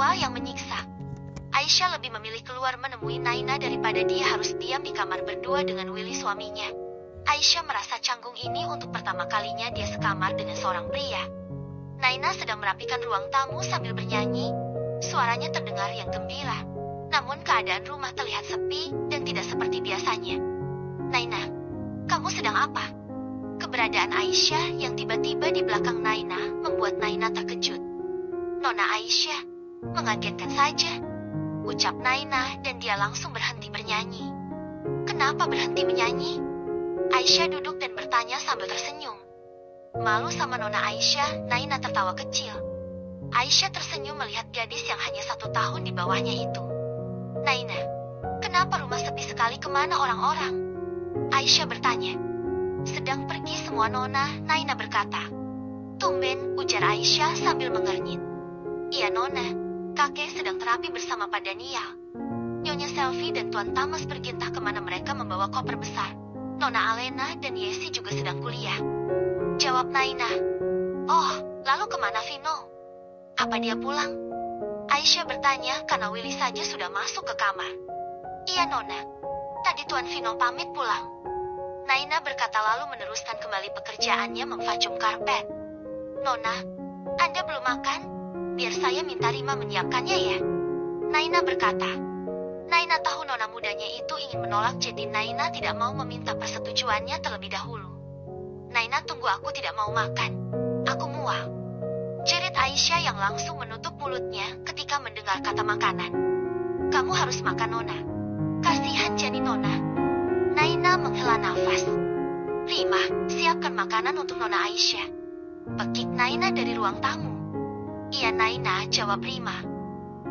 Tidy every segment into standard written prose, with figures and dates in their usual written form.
ritual yang menyiksa. Aisyah lebih memilih keluar menemui Naina daripada dia harus diam di kamar berdua dengan Willy suaminya. Aisyah merasa canggung ini untuk pertama kalinya dia sekamar dengan seorang pria. Naina sedang merapikan ruang tamu sambil bernyanyi. Suaranya terdengar yang gembira. Namun keadaan rumah terlihat sepi dan tidak seperti biasanya. Naina, kamu sedang apa? Keberadaan Aisyah yang tiba-tiba di belakang Naina membuat Naina terkejut. Nona Aisyah, mengagetkan saja, ucap Naina dan dia langsung berhenti bernyanyi. Kenapa berhenti menyanyi? Aisyah duduk dan bertanya sambil tersenyum. Malu sama Nona Aisyah, Naina tertawa kecil. Aisyah tersenyum melihat gadis yang hanya 1 tahun di bawahnya itu. Naina, kenapa rumah sepi sekali, kemana orang-orang? Aisyah bertanya. Sedang pergi semua Nona, Naina berkata. Tumben, ujar Aisyah sambil mengernyit. Iya Nona, kakek sedang terapi bersama Pak Daniel. Nyonya Selvi dan Tuan Thomas pergi entah kemana, mereka membawa koper besar. Nona Alena dan Yesi juga sedang kuliah. Jawab Naina. Oh, lalu kemana Vino? Apa dia pulang? Aisyah bertanya karena Willy saja sudah masuk ke kamar. Iya Nona, tadi Tuan Vino pamit pulang. Naina berkata lalu meneruskan kembali pekerjaannya memvacum karpet. Nona, Anda belum makan? Biar saya minta Rima menyiapkannya ya. Naina berkata. Naina tahu Nona mudanya itu ingin menolak, jadi Naina tidak mau meminta persetujuannya terlebih dahulu. Naina, tunggu, aku tidak mau makan. Aku mual. Jerit Aisyah yang langsung menutup mulutnya ketika mendengar kata makanan. Kamu harus makan Nona. Kasihan Jani Nona. Naina menghela nafas. Rima, siapkan makanan untuk Nona Aisyah. Pekik Naina dari ruang tamu. Iya Naina, jawab Rima.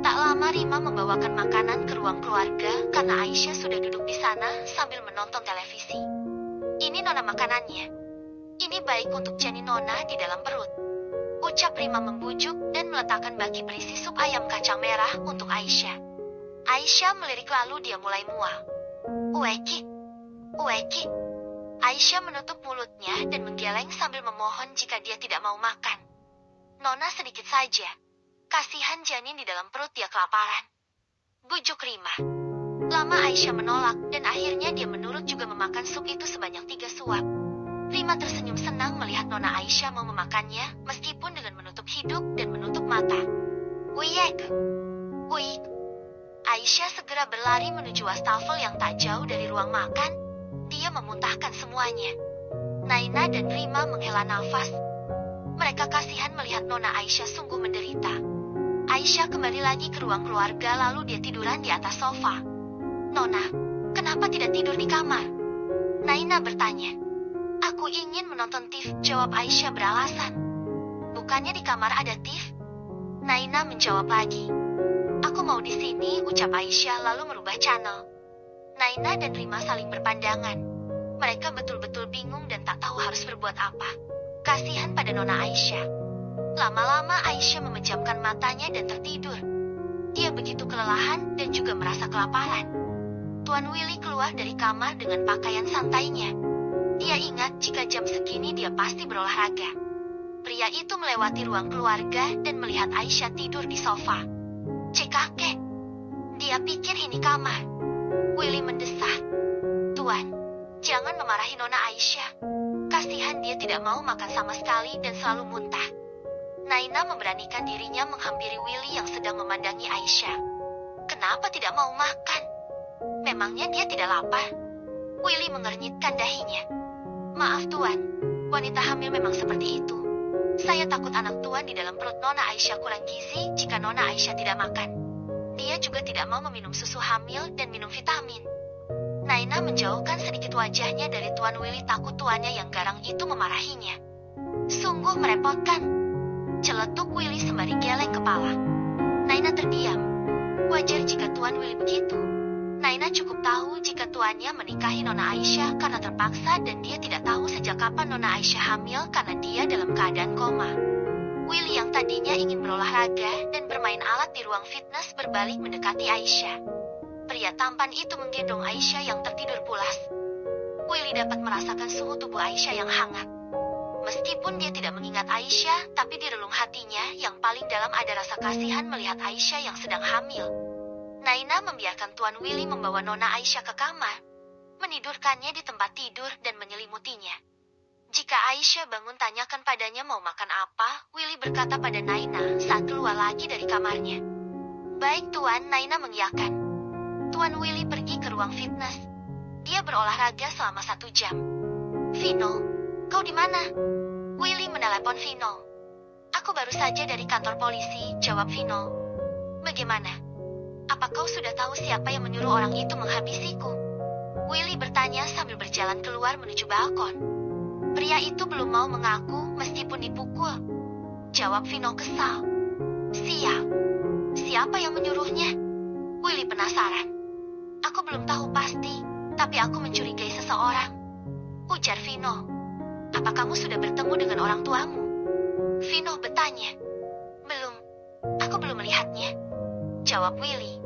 Tak lama Rima membawakan makanan ke ruang keluarga karena Aisyah sudah duduk di sana sambil menonton televisi. Ini Nona makanannya. Ini baik untuk Jani Nona di dalam perut. Ucap Rima membujuk dan meletakkan baki berisi sup ayam kacang merah untuk Aisyah. Aisyah melirik lalu dia mulai mual. Ueki, ueki. Aisyah menutup mulutnya dan menggeleng sambil memohon jika dia tidak mau makan. Nona, sedikit saja. Kasihan janin di dalam perut, dia kelaparan. Bujuk Rima. Lama Aisyah menolak dan akhirnya dia menurut juga memakan sup itu sebanyak 3 suap. Rima tersenyum senang melihat Nona Aisyah mau memakannya meskipun dengan menutup hidung dan menutup mata. Uyek. Uik. Aisyah segera berlari menuju wastafel yang tak jauh dari ruang makan. Dia memuntahkan semuanya. Naina dan Rima menghela nafas. Mereka kasihan melihat Nona Aisyah sungguh menderita. Aisyah kembali lagi ke ruang keluarga lalu dia tiduran di atas sofa. Nona, kenapa tidak tidur di kamar? Naina bertanya. Aku ingin menonton TV, jawab Aisyah beralasan. Bukannya di kamar ada TV? Naina menjawab lagi. Aku mau di sini, ucap Aisyah lalu merubah channel. Naina dan Rima saling berpandangan. Mereka betul-betul bingung dan tak tahu harus berbuat apa. Kasihan pada Nona Aisyah. Lama-lama Aisyah memejamkan matanya dan tertidur. Dia begitu kelelahan dan juga merasa kelaparan. Tuan Willy keluar dari kamar dengan pakaian santainya. Dia ingat jika jam segini dia pasti berolahraga. Pria itu melewati ruang keluarga dan melihat Aisyah tidur di sofa. Cek kakek. Dia pikir ini kamar. Willy mendesah. Tuan, jangan memarahi Nona Aisyah. Kasihan dia tidak mau makan sama sekali dan selalu muntah. Naina memberanikan dirinya menghampiri Willy yang sedang memandangi Aisyah. Kenapa tidak mau makan? Memangnya dia tidak lapar? Willy mengernyitkan dahinya. Maaf Tuan, wanita hamil memang seperti itu. Saya takut anak Tuan di dalam perut Nona Aisyah kurang gizi jika Nona Aisyah tidak makan. Dia juga tidak mau meminum susu hamil dan minum vitamin. Naina menjauhkan sedikit wajahnya dari Tuan Willy, takut tuannya yang garang itu memarahinya. Sungguh merepotkan. Celetuk Willy sembari geleng kepala. Naina terdiam. Wajar jika Tuan Willy begitu. Naina cukup tahu jika tuannya menikahi Nona Aisyah karena terpaksa dan dia tidak tahu sejak kapan Nona Aisyah hamil karena dia dalam keadaan koma. Willy yang tadinya ingin berolahraga dan bermain alat di ruang fitness berbalik mendekati Aisyah. Pria tampan itu menggendong Aisyah yang tertidur pulas. Willy dapat merasakan suhu tubuh Aisyah yang hangat. Meskipun dia tidak mengingat Aisyah, tapi di relung hatinya yang paling dalam ada rasa kasihan melihat Aisyah yang sedang hamil. Naina membiarkan Tuan Willy membawa Nona Aisyah ke kamar, menidurkannya di tempat tidur dan menyelimutinya. Jika Aisyah bangun tanyakan padanya mau makan apa, Willy berkata pada Naina saat keluar lagi dari kamarnya. Baik Tuan, Naina mengiyakan. Tuan Willy pergi ke ruang fitness. Dia berolahraga selama 1 jam. Vino, kau di mana? Willy menelepon Vino. Aku baru saja dari kantor polisi, jawab Vino. Bagaimana? Apa kau sudah tahu siapa yang menyuruh orang itu menghabisiku? Willy bertanya sambil berjalan keluar menuju balkon. Pria itu belum mau mengaku meskipun dipukul. Jawab Vino kesal. Siapa yang menyuruhnya? Willy penasaran. Aku belum tahu pasti, tapi aku mencurigai seseorang. Ujar Vino. Apa kamu sudah bertemu dengan orang tuamu? Vino bertanya. Belum, aku belum melihatnya. Jawab Willy.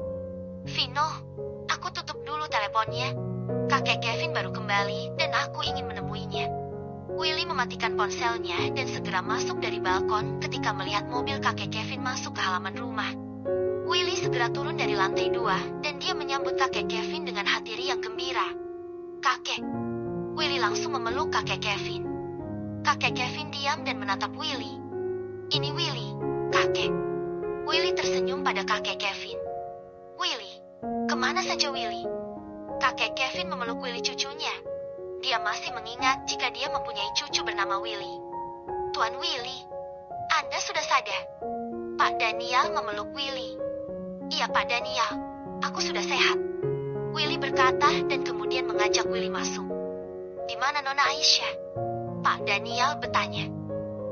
Vino, aku tutup dulu teleponnya. Kakek Kevin baru kembali dan aku ingin menemuinya. Willy mematikan ponselnya dan segera masuk dari balkon ketika melihat mobil kakek Kevin masuk ke halaman rumah. Willy segera turun dari lantai 2 dan dia menyambut kakek Kevin dengan hati riang gembira. Kakek. Willy langsung memeluk kakek Kevin. Kakek Kevin diam dan menatap Willy. Ini Willy, kakek. Willy tersenyum pada kakek Kevin. Willy, kemana saja Willy? Kakek Kevin memeluk Willy cucunya. Dia masih mengingat jika dia mempunyai cucu bernama Willy. Tuan Willy, Anda sudah sadar? Pak Daniel memeluk Willy. Iya Pak Daniel, aku sudah sehat. Willy berkata dan kemudian mengajak Willy masuk. Di mana Nona Aisyah? Pak Daniel bertanya.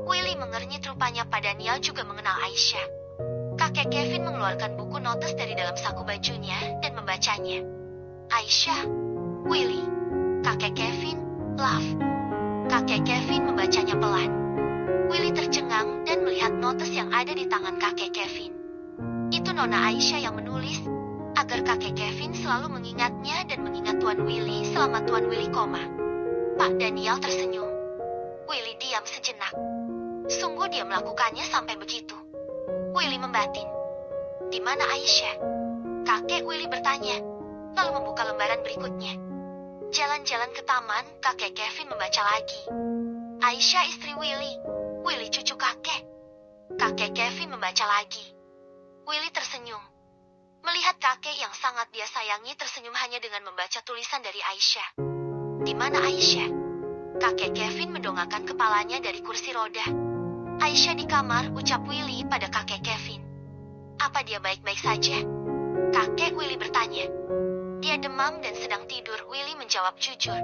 Willy mengernyit rupanya Pak Daniel juga mengenal Aisyah. Kakek Kevin mengeluarkan buku notes dari dalam saku bajunya dan membacanya. Aisyah, Willy, kakek Kevin, love. Kakek Kevin membacanya pelan. Willy tercengang dan melihat notes yang ada di tangan kakek Kevin. Itu Nona Aisyah yang menulis, agar kakek Kevin selalu mengingatnya dan mengingat Tuan Willy selama Tuan Willy koma. Pak Daniel tersenyum. Willy diam sejenak. Sungguh dia melakukannya sampai begitu. Willy membatin. Di mana Aisyah? Kakek Willy bertanya, lalu membuka lembaran berikutnya. Jalan-jalan ke taman, kakek Kevin membaca lagi. Aisyah istri Willy. Willy cucu kakek. Kakek Kevin membaca lagi. Willy tersenyum. Melihat kakek yang sangat dia sayangi tersenyum hanya dengan membaca tulisan dari Aisyah. Di mana Aisyah? Kakek Kevin mendongakkan kepalanya dari kursi roda. Aisyah di kamar, ucap Willy pada kakek Kevin. Apa dia baik-baik saja? Kakek Willy bertanya. Dia demam dan sedang tidur, Willy menjawab jujur.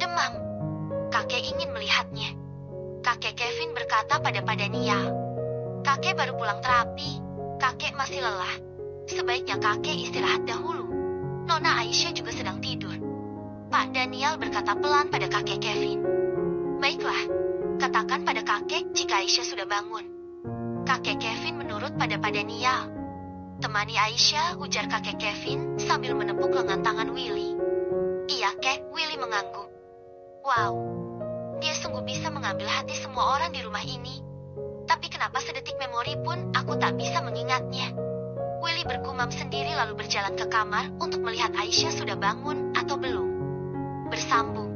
Demam? Kakek ingin melihatnya. Kakek Kevin berkata pada Daniel. Kakek baru pulang terapi. Kakek masih lelah. Sebaiknya kakek istirahat dahulu. Nona Aisyah juga sedang tidur. Pak Daniel berkata pelan pada kakek Kevin. Baiklah, katakan pada kakek jika Aisyah sudah bangun. Kakek Kevin menurut pada Daniel. Temani Aisyah, ujar kakek Kevin sambil menepuk lengan tangan Willy. Iya kek, Willy mengangguk. Wow, dia sungguh bisa mengambil hati semua orang di rumah ini. Tapi kenapa sedetik memori pun aku tak bisa mengingatnya. Willy bergumam sendiri lalu berjalan ke kamar untuk melihat Aisyah sudah bangun atau belum. Bersambung.